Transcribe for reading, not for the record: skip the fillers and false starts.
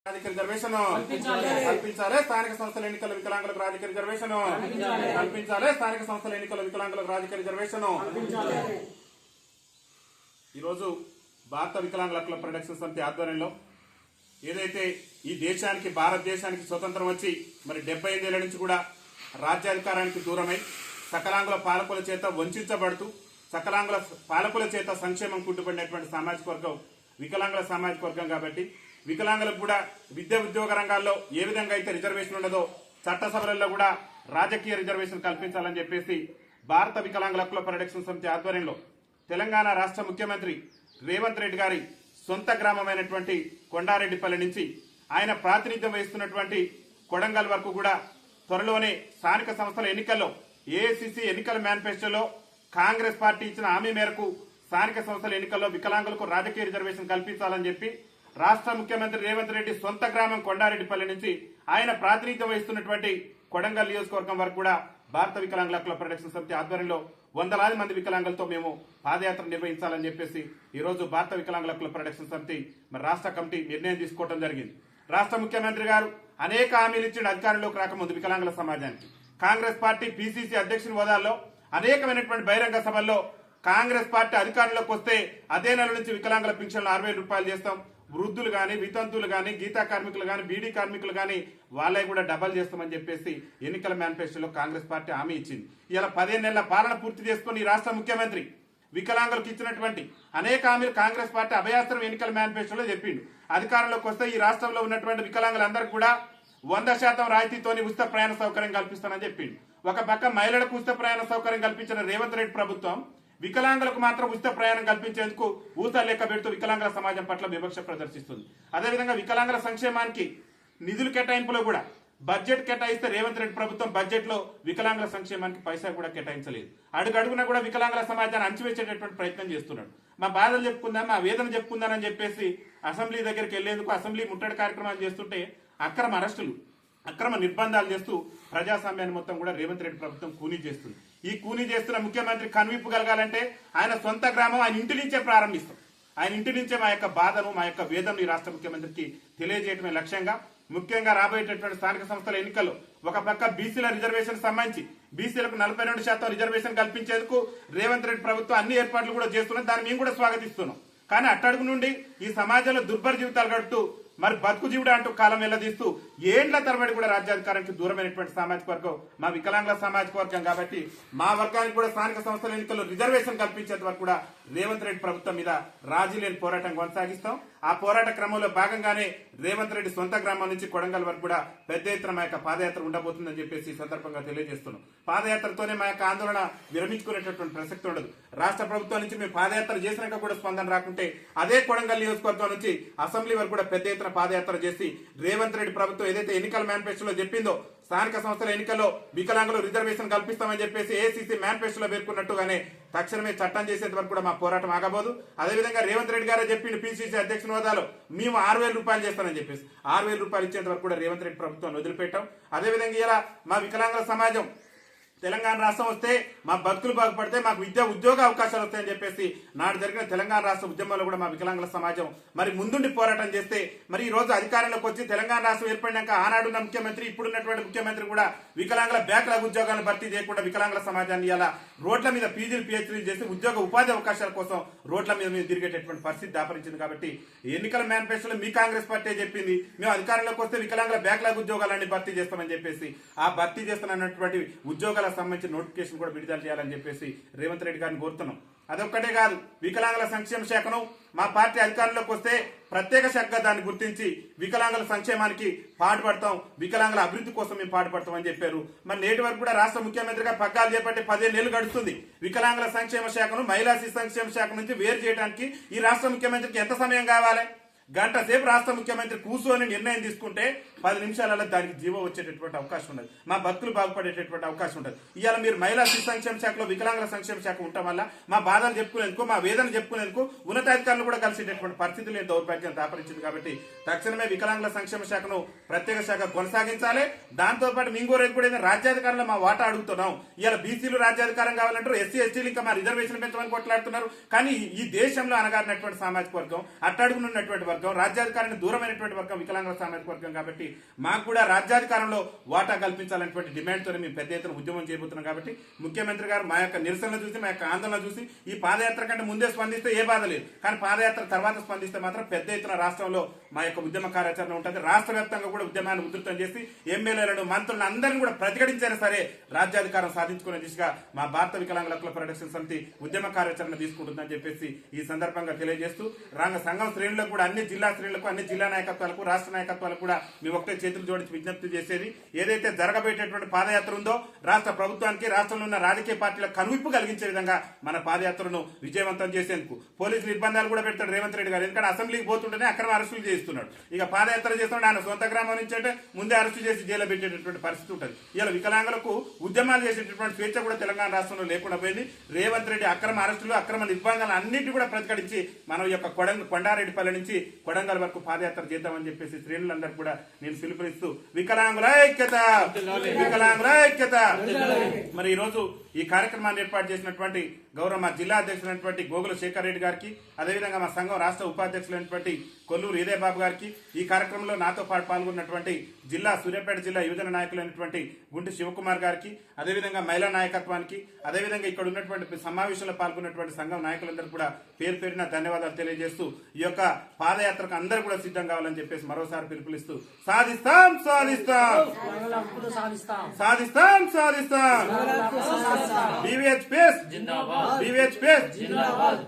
రాజకీయ రిజర్వేషన్ కల్పించాలి. స్థానిక సంస్థల ఎన్నికల వికలాంగులకు రాజకీయ రిజర్వేషన్ కల్పించాలి. స్థానిక సంస్థల ఎన్నికల వికలాంగులకు రాజకీయ రిజర్వేషన్. ఈరోజు భారత వికలాంగుల హక్కుల పరిరక్షణ సమితి ఆధ్వర్యంలో ఏదైతే ఈ దేశానికి భారతదేశానికి స్వతంత్రం వచ్చి మరి 75 ఏళ్ల నుంచి కూడా రాజ్యాధికారానికి దూరమై సకలాంగుల పాలకుల చేత వంచబడుతూ సకలాంగుల పాలకుల చేత సంక్షేమం కుంటుపడినటువంటి సామాజిక వర్గం వికలాంగుల సామాజిక వర్గం. కాబట్టి వికలాంగులకు కూడా విద్యా ఉద్యోగ రంగాల్లో ఏ విధంగా అయితే రిజర్వేషన్ ఉండదో చట్టసభలలో కూడా రాజకీయ రిజర్వేషన్ కల్పించాలని చెప్పేసి భారత వికలాంగుల హక్కుల పరిరక్షణ సమితి ఆధ్వర్యంలో తెలంగాణ రాష్ట్ర ముఖ్యమంత్రి రేవంత్ రెడ్డి గారి సొంత గ్రామమైనటువంటి కొండారెడ్డిపల్లి నుంచి ఆయన ప్రాతినిధ్యం వహిస్తున్నటువంటి కొడంగల్ వరకు కూడా త్వరలోనే స్థానిక సంస్థల ఎన్నికల్లో ఏఐసిసి ఎన్నికల మేనిఫెస్టోలో కాంగ్రెస్ పార్టీ ఇచ్చిన హామీ మేరకు స్థానిక సంస్థల ఎన్నికల్లో వికలాంగులకు రాజకీయ రిజర్వేషన్ కల్పించాలని చెప్పి రాష్ట్ర ముఖ్యమంత్రి రేవంత్ రెడ్డి సొంత గ్రామం కొండారెడ్డిపల్లి నుంచి ఆయన ప్రాతినిధ్యం వహిస్తున్నటువంటి కొడంగల్ నియోజకవర్గం వరకు కూడా భారత వికలాంగుల హక్కుల పరిరక్షణ సమితి ఆధ్వర్యంలో వందలాది మంది వికలాంగులతో మేము పాదయాత్ర నిర్వహించాలని చెప్పేసి ఈ రోజు భారత వికలాంగుల హక్కుల పరిరక్షణ సమితి మరి రాష్ట్ర కమిటీ నిర్ణయం తీసుకోవడం జరిగింది. రాష్ట్ర ముఖ్యమంత్రి గారు అనేక హామీలు ఇచ్చిన అధికారంలోకి రాకముందు వికలాంగుల సమాజానికి కాంగ్రెస్ పార్టీ పిసిసి అధ్యక్షుని హోదాలో అనేకమైనటువంటి బహిరంగ సభల్లో కాంగ్రెస్ పార్టీ అధికారంలోకి వస్తే అదే నెల నుంచి వికలాంగుల పింఛన్లు 60,000 రూపాయలు చేస్తాం, వృద్ధులు గాని వితంతువులు గాని గీతా కార్మికులు గాని బీడీ కార్మికులు గాని వాళ్ళే కూడా డబల్ చేస్తామని చెప్పేసి ఎన్నికల మేనిఫెస్టోలో కాంగ్రెస్ పార్టీ హామీ ఇచ్చింది. ఇలా 15 నెలల పాలన పూర్తి చేసుకుని ఈ రాష్ట్ర ముఖ్యమంత్రి వికలాంగులకు ఇచ్చినటువంటి అనేక హామీలు కాంగ్రెస్ పార్టీ అభయాస్త్రం ఎన్నికల మేనిఫెస్టోలో చెప్పిండు. అధికారంలోకి వస్తే ఈ రాష్ట్రంలో ఉన్నటువంటి వికలాంగులందరికీ కూడా 100% రాయితీతోని ఉచిత ప్రయాణ సౌకర్యం కల్పిస్తానని చెప్పిండు. ఒక పక్క మహిళలకు ఉచిత ప్రయాణ సౌకర్యం కల్పించిన రేవంత్ రెడ్డి ప్రభుత్వం వికలాంగులకు మాత్రం ఉచిత ప్రయాణం కల్పించేందుకు ఊస లెక్క పెడుతూ వికలాంగుల సమాజం పట్ల వివక్ష ప్రదర్శిస్తుంది. అదేవిధంగా వికలాంగుల సంక్షేమానికి నిధులు కేటాయింపులో కూడా బడ్జెట్ కేటాయిస్తే రేవంత్ రెడ్డి ప్రభుత్వం బడ్జెట్ లో వికలాంగుల సంక్షేమానికి పైసా కూడా కేటాయించలేదు. అడుగడుగునా కూడా వికలాంగుల సమాజాన్ని అణచివేసేటటువంటి ప్రయత్నం చేస్తున్నాడు. మా బాధలు చెప్పుకుందాం, మా వేదన చెప్పుకుందానని చెప్పేసి అసెంబ్లీ దగ్గరికి వెళ్లేందుకు అసెంబ్లీ ముట్టడి కార్యక్రమాలు చేస్తుంటే అక్రమ అరెస్టులు అక్రమ నిర్బంధాలు చేస్తూ ప్రజాస్వామ్యాన్ని మొత్తం కూడా రేవంత్ రెడ్డి ప్రభుత్వం కూనీ చేస్తుంది. ఈ కూనీ చేస్తున్న ముఖ్యమంత్రి కనువిప్పు కలగాలంటే ఆయన సొంత గ్రామం ఆయన ఇంటి నుంచే ప్రారంభిస్తాం. ఆయన ఇంటి నుంచే మా యొక్క బాధను మా యొక్క వేదనను ఈ రాష్ట్ర ముఖ్యమంత్రికి తెలియజేయడమే లక్ష్యంగా ముఖ్యంగా రాబోయేటటువంటి స్థానిక సంస్థల ఎన్నికల్లో ఒక పక్క బీసీల రిజర్వేషన్ సంబంధించి బీసీలకు 42% రిజర్వేషన్ కల్పించేందుకు రేవంత్ రెడ్డి ప్రభుత్వం అన్ని ఏర్పాట్లు కూడా చేస్తున్నది. దాన్ని మేము కూడా స్వాగతిస్తున్నాం. కానీ అట్టడుగు నుండి ఈ సమాజంలో దుర్భర జీవితాలు గడుపుతూ మరి బతుకు జీవుడు అంటూ కాలం వెళ్లదీస్తూ ఏండ్ల తరబడి కూడా రాజ్యాధికారానికి దూరమైనటువంటి సామాజిక వర్గం మా వికలాంగుల సామాజిక వర్గం. కాబట్టి మా వర్గానికి కూడా స్థానిక సంస్థల ఎన్నికల్లో రిజర్వేషన్ కల్పించేంత వరకు కూడా రేవంత్ రెడ్డి ప్రభుత్వం మీద రాజీ లేని పోరాటం కొనసాగిస్తాం. ఆ పోరాట క్రమంలో భాగంగానే రేవంత్ రెడ్డి సొంత గ్రామం నుంచి కొడంగల్ వరకు కూడా పెద్ద ఎత్తున మా యొక్క పాదయాత్ర ఉండబోతుందని చెప్పేసి ఈ సందర్భంగా తెలియజేస్తున్నాం. పాదయాత్రతోనే మా యొక్క ఆందోళన విరమించుకునేటటువంటి ప్రసక్తి ఉండదు. రాష్ట్ర ప్రభుత్వం నుంచి మేము పాదయాత్ర చేసినాక కూడా స్పందన రాకుంటే అదే కొడంగల్ నియోజకవర్గం నుంచి అసెంబ్లీ వరకు కూడా పెద్ద ఎత్తున పాదయాత్ర చేసి రేవంత్ రెడ్డి ప్రభుత్వం ఏదైతే ఎన్నికల మేనిఫెస్టోలో చెప్పిందో స్థానిక సంస్థల ఎన్నికల్లో వికలాంగులు రిజర్వేషన్ కల్పిస్తామని చెప్పేసి ఏఐసిసి మేనిఫెస్టోలో పేర్కొన్నట్టుగానే తక్షణమే చట్టం చేసేంత వరకు కూడా మా పోరాటం ఆగబోదు. అదేవిధంగా రేవంత్ రెడ్డి గారే చెప్పిండు పిసిసి అధ్యక్షుని హోదాలో మేము 6,000 రూపాయలు చేస్తానని చెప్పేసి 6,000 రూపాయలు ఇచ్చేంత వరకు కూడా రేవంత్ రెడ్డి ప్రభుత్వం వదిలిపెట్టాం. అదేవిధంగా ఇలా మా వికలాంగుల సమాజం తెలంగాణ రాష్ట్రం వస్తే మా బతుకులు బాగుపడితే మాకు విద్యా ఉద్యోగ అవకాశాలు వస్తాయని చెప్పేసి నాడు జరిగిన తెలంగాణ రాష్ట్ర ఉద్యమంలో కూడా మా వికలాంగుల సమాజం మరి ముందుండి పోరాటం చేస్తే మరి ఈ రోజు అధికారంలోకి వచ్చి తెలంగాణ రాష్ట్రం ఏర్పడినాక ఆనాడున్న ముఖ్యమంత్రి ఇప్పుడున్నటువంటి ముఖ్యమంత్రి కూడా వికలాంగుల బ్యాక్లాగ్ ఉద్యోగాలను భర్తీ చేయకుండా వికలాంగుల సమాజాన్ని ఇలా రోడ్ల మీద పీజీలు పిహెచ్డీలు చేసి ఉద్యోగ ఉపాధి అవకాశాల కోసం రోడ్ల మీద మేము తిరిగేటటువంటి పరిస్థితి దాపరించింది. కాబట్టి ఎన్నికల మేనిఫెస్టోలో మీ కాంగ్రెస్ పార్టీ చెప్పింది మేము అధికారంలోకి వస్తే వికలాంగుల బ్యాక్లాగ్ ఉద్యోగాలన్నీ భర్తీ చేస్తామని చెప్పేసి ఆ భర్తీ చేస్తున్నటువంటి ఉద్యోగాల సంబంధించి నోటిఫికేషన్ కూడా విడుదల చేయాలని చెప్పేసి రేవంత్ రెడ్డి గారిని కోరుతున్నాం. అదొక్కటే కాదు, వికలాంగుల సంక్షేమ శాఖను మా పార్టీ అధికారంలోకి వస్తే ప్రత్యేక శాఖగా దాన్ని గుర్తించి వికలాంగుల సంక్షేమానికి పాటుపడతాం, వికలాంగుల అభివృద్ధి కోసం మేము పాటుపడతామని చెప్పారు. మరి నేటి వరకు కూడా రాష్ట్ర ముఖ్యమంత్రిగా పగ్గాలు చేపట్టి 15 నెలలు గడుస్తుంది. వికలాంగుల సంక్షేమ శాఖను మహిళా శిశు సంక్షేమ శాఖ నుంచి వేరు చేయడానికి ఈ రాష్ట్ర ముఖ్యమంత్రికి ఎంత సమయం కావాలి? గంట సేపు రాష్ట్ర ముఖ్యమంత్రి కూర్చొని నిర్ణయం తీసుకుంటే 10 నిమిషాలలో దానికి జీవం వచ్చేటటువంటి అవకాశం ఉన్నది, మా బతుకులు బాగుపడేటటువంటి అవకాశం ఉంటుంది. ఇవాళ మీరు మహిళా శిశు సంక్షేమ శాఖలో వికలాంగుల సంక్షేమ శాఖ ఉండటం వల్ల మా బాధలు చెప్పుకునేందుకు మా వేదన చెప్పుకునేందుకు ఉన్నతాధికారులు కూడా కలిసేటటువంటి పరిస్థితి లేని దౌర్భాగ్యం దాపరించింది. కాబట్టి తక్షణమే వికలాంగుల సంక్షేమ శాఖను ప్రత్యేక శాఖ కొనసాగించాలి. దాంతో పాటు మింగోరేది కూడా రాజ్యాధికారంలో మా వాటా అడుగుతున్నాం. ఇవాళ బీసీలు రాజ్యాధికారం కావాలంటారు, ఎస్సీ ఎస్టీలు ఇంకా మా రిజర్వేషన్ పెంచమని కొట్లాడుతున్నారు. కానీ ఈ దేశంలో అనగారినటువంటి సామాజిక వర్గం అట్టడుగునున్నటువంటి వర్గం, రాజ్యాధికారానికి దూరమైనటువంటి వర్గం వికలాంగుల సామాజిక వర్గం. కాబట్టి మాకు కూడా రాజ్యాధికారంలో వాటా కల్పించాలనేటువంటి డిమాండ్తో మేము పెద్ద ఎత్తున ఉద్యమం చేయబోతున్నాం. కాబట్టి ముఖ్యమంత్రి గారు మా యొక్క నిరసనలు చూసి, మా యొక్క ఆందోళన చూసి, ఈ పాదయాత్ర కంటే ముందే స్పందిస్తే ఏ బాధ లేదు, కానీ పాదయాత్ర తర్వాత స్పందిస్తే మాత్రం పెద్ద ఎత్తున రాష్ట్రంలో మా యొక్క ఉద్యమ కార్యాచరణ ఉంటుంది. రాష్ట్ర వ్యాప్తంగా కూడా ఉద్యమాన్ని ఉధృతం చేసి ఎమ్మెల్యేలను, మంత్రులను అందరినీ కూడా ప్రతిఘటించైనా సరే రాజ్యాధికారం సాధించుకునే దిశగా మా భారత వికలాంగుల హక్కుల పరిరక్షణ సమితి ఉద్యమ కార్యాచరణ తీసుకుంటుందని చెప్పేసి ఈ సందర్భంగా తెలియజేస్తూ, సంఘం శ్రేణులకు కూడా అన్ని జిల్లా శ్రేణులకు, అన్ని జిల్లా నాయకత్వాలకు, రాష్ట్ర నాయకత్వాలకు కూడా మేము ఒకటే చేతులు జోడించి విజ్ఞప్తి చేసేది, ఏదైతే జరగబోయేటటువంటి పాదయాత్ర ఉందో రాష్ట్ర ప్రభుత్వానికి, రాష్ట్రంలో ఉన్న రాజకీయ పార్టీలకు కనువిప్పు కలిగించే విధంగా మన పాదయాత్రను విజయవంతం చేసేందుకు పోలీసు నిర్బంధాలు కూడా పెడతాడు రేవంత్ రెడ్డి గారు. ఎందుకంటే అసెంబ్లీకి పోతుంటేనే అక్రమ అరెస్టులు చేస్తున్నాడు. ఇక పాదయాత్ర చేస్తున్నాడు, ఆయన సొంత గ్రామం నుంచి అంటే ముందే అరెస్టు చేసి జైలు పెట్టేటటువంటి పరిస్థితి ఉంటుంది. ఇలా వికలాంగులకు ఉద్యమాలు చేసేటటువంటి స్వేచ్ఛ కూడా తెలంగాణ రాష్ట్రంలో లేకుండా పోయింది. రేవంత్ రెడ్డి అక్రమ అరెస్టులు, అక్రమ నిర్బంధాలు అన్నింటి కూడా ప్రతిఘటించి మనం యొక్క కొండారెడ్డిపల్లి నుంచి కొడంగల్ వరకు పాదయాత్ర చేద్దామని చెప్పేసి శ్రేణులందరూ కూడా నేను పిలుపునిస్తూ వికలాంగుల ఐక్యత, వికలాంగుల ఐక్యత. మరి ఈ రోజు ఈ కార్యక్రమాన్ని ఏర్పాటు చేసినటువంటి గౌరవ మా జిల్లా అధ్యక్షులైనటువంటి గోగుల శేఖర్ రెడ్డి గారికి, అదేవిధంగా మా సంఘం రాష్ట్ర ఉపాధ్యక్షులైనటువంటి కొల్లూరు ఇదే బాబు గారికి, ఈ కార్యక్రమంలో నాతో పాటు పాల్గొన్నటువంటి జిల్లా సూర్యాపేట జిల్లా యువజన నాయకులైనటువంటి గుంటి శివకుమార్ గారికి, అదేవిధంగా మహిళా నాయకత్వానికి, అదేవిధంగా ఇక్కడ ఉన్నటువంటి సమావేశంలో పాల్గొన్నటువంటి సంఘం నాయకులందరూ కూడా పేరు పేరున ధన్యవాదాలు తెలియజేస్తూ ఈ యొక్క పాదయాత్రకు అందరూ కూడా సిద్ధం కావాలని చెప్పేసి మరోసారి పిలుపునిస్తూ సాధిస్తాం సాధిస్తాం సాధిస్తాం సాధిస్తాం BVHPS జిందాబాద్, BVHPS జిందాబాద్.